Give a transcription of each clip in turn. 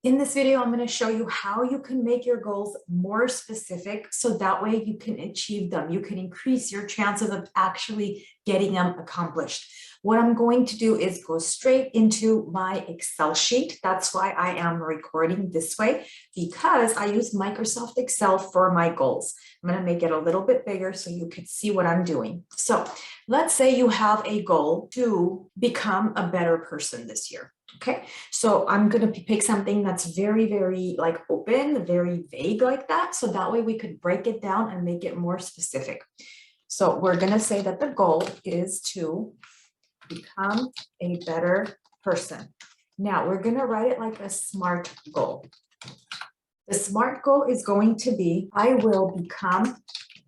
In this video, I'm going to show you how you can make your goals more specific so that way you can achieve them. You can increase your chances of actually getting them accomplished. What I'm going to do is go straight into my Excel sheet. That's why I am recording this way, because I use Microsoft Excel for my goals. I'm going to make it a little bit bigger so you can see what I'm doing. So let's say you have a goal to become a better person this year. Okay, so I'm going to pick something that's very like open, very vague like that. So that way we could break it down and make it more specific. So we're going to say that the goal is to become a better person. Now we're going to write it like a SMART goal. The SMART goal is going to be, I will become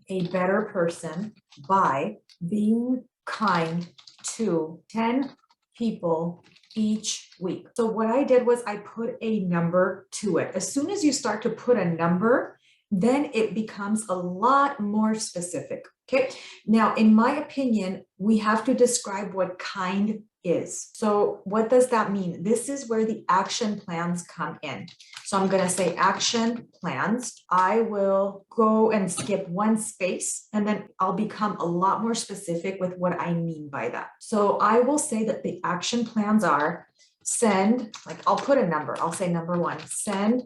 a better person by being kind to 10 people each week. So what I did was I put a number to it. As soon as you start to put a number, then it becomes a lot more specific. Okay. Now, in my opinion, we have to describe what kind is. So what does that mean? This is where the action plans come in. So I'm going to say action plans. I will go and skip one space, and then I'll become a lot more specific with what I mean by that. So I will say that the action plans are send, like I'll put a number. I'll say number 1, send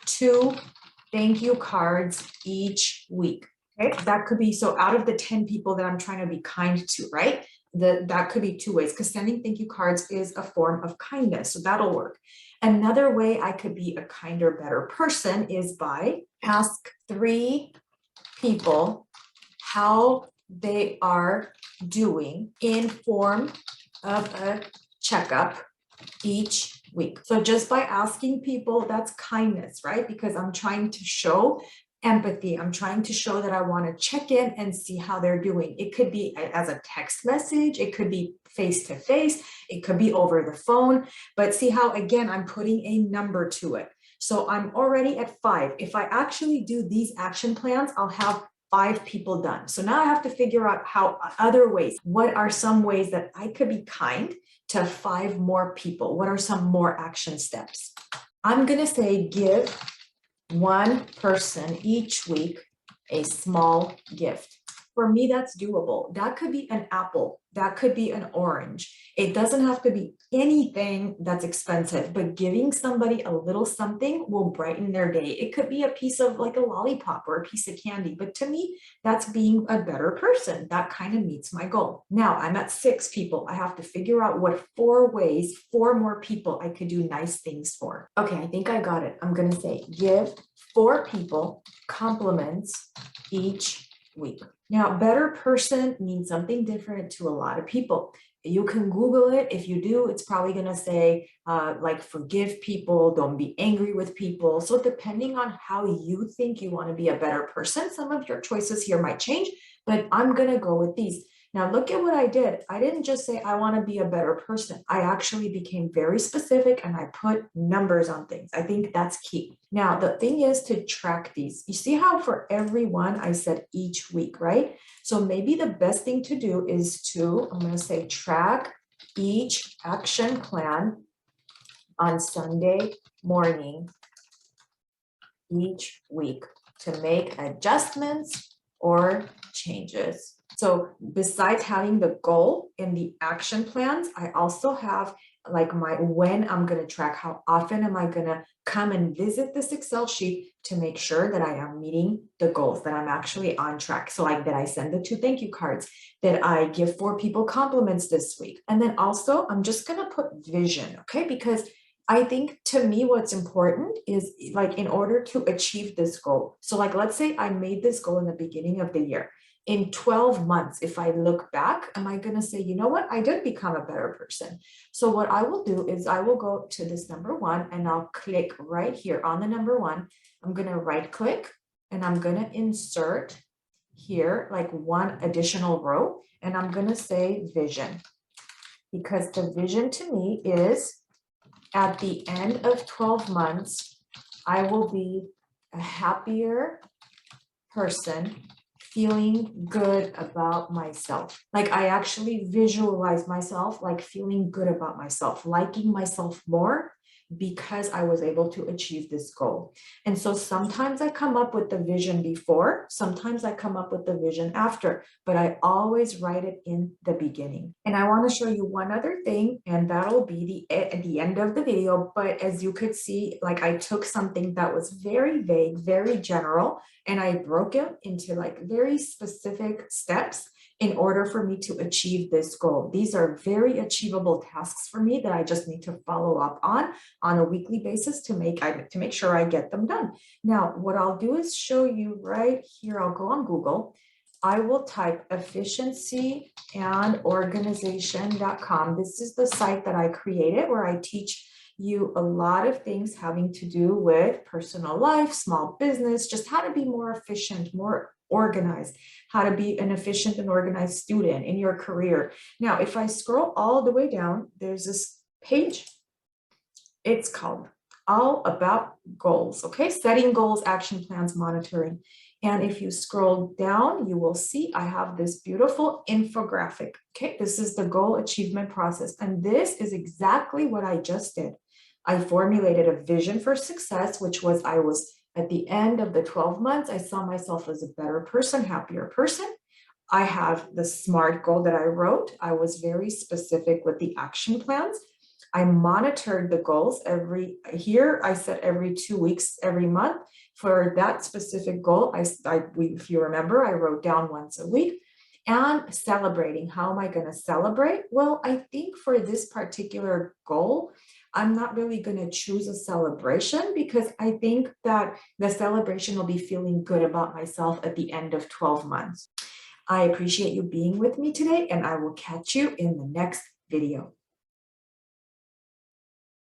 2 thank you cards each week. Okay, that could be, so out of the 10 people that I'm trying to be kind to, right? That could be 2 ways, because sending thank you cards is a form of kindness. So that'll work. Another way I could be a kinder, better person is by ask 3 people how they are doing in form of a checkup each week. So just by asking people, that's kindness, right? Because I'm trying to show empathy. I'm trying to show that I want to check in and see how they're doing. It could be as a text message. It could be face to face. It could be over the phone. But see how, again, I'm putting a number to it. So I'm already at 5. If I actually do these action plans, I'll have 5 people done. So now I have to figure out how other ways. What are some ways that I could be kind to 5 more people? What are some more action steps? I'm going to say give 1 person each week a small gift. For me, that's doable. That could be an apple. That could be an orange. It doesn't have to be anything that's expensive, but giving somebody a little something will brighten their day. It could be a piece of like a lollipop or a piece of candy, but to me, that's being a better person. That kind of meets my goal. Now I'm at 6 people. I have to figure out what 4 ways, 4 more people I could do nice things for. Okay, I think I got it. I'm going to say give 4 people compliments each week. Now, better person means something different to a lot of people. You can Google it. If you do, it's probably going to say like forgive people, don't be angry with people. So depending on how you think you want to be a better person, some of your choices here might change, but I'm going to go with these. Now, look at what I did. I didn't just say I want to be a better person. I actually became very specific and I put numbers on things. I think that's key. Now, the thing is to track these. You see how for every one I said each week, right? So maybe the best thing to do is to, I'm going to say track each action plan on Sunday morning each week to make adjustments or changes. So besides having the goal in the action plans, I also have like my when I'm going to track, how often am I going to come and visit this Excel sheet to make sure that I am meeting the goals, that I'm actually on track. So like that I send the 2 thank you cards, that I give 4 people compliments this week. And then also I'm just going to put vision, okay? Because I think to me, what's important is like in order to achieve this goal. So like, let's say I made this goal in the beginning of the year. In 12 months, if I look back, am I going to say, you know what, I did become a better person? So what I will do is I will go to this number 1 and I'll click right here on the number 1. I'm going to right click and I'm going to insert here like 1 additional row and I'm going to say vision, because the vision to me is at the end of 12 months, I will be a happier person, feeling good about myself. Like I actually visualize myself like feeling good about myself, liking myself more, because I was able to achieve this goal. And so sometimes I come up with the vision before, sometimes I come up with the vision after, but I always write it in the beginning. And I want to show you one other thing, and that'll be at the end of the video. But as you could see, like I took something that was very vague, very general, and I broke it into like very specific steps in order for me to achieve this goal. These are very achievable tasks for me that I just need to follow up on a weekly basis to make sure I get them done. Now, what I'll do is show you right here. I'll go on Google. I will type efficiency and organization.com. This is the site that I created where I teach you a lot of things having to do with personal life, small business, just how to be more efficient, more organized, how to be an efficient and organized student in your career. Now, if I scroll all the way down, there's this page. It's called All About Goals, okay? Setting goals, action plans, monitoring. And if you scroll down, you will see I have this beautiful infographic, okay? This is the goal achievement process. And this is exactly what I just did. I formulated a vision for success, which was I was at the end of the 12 months, I saw myself as a better person, happier person. I have the SMART goal that I wrote. I was very specific with the action plans. I monitored the goals I set every 2 weeks, every month. For that specific goal, if you remember, I wrote down once a week. And celebrating, how am I going to celebrate? Well, I think for this particular goal, I'm not really going to choose a celebration because I think that the celebration will be feeling good about myself at the end of 12 months. I appreciate you being with me today, and I will catch you in the next video.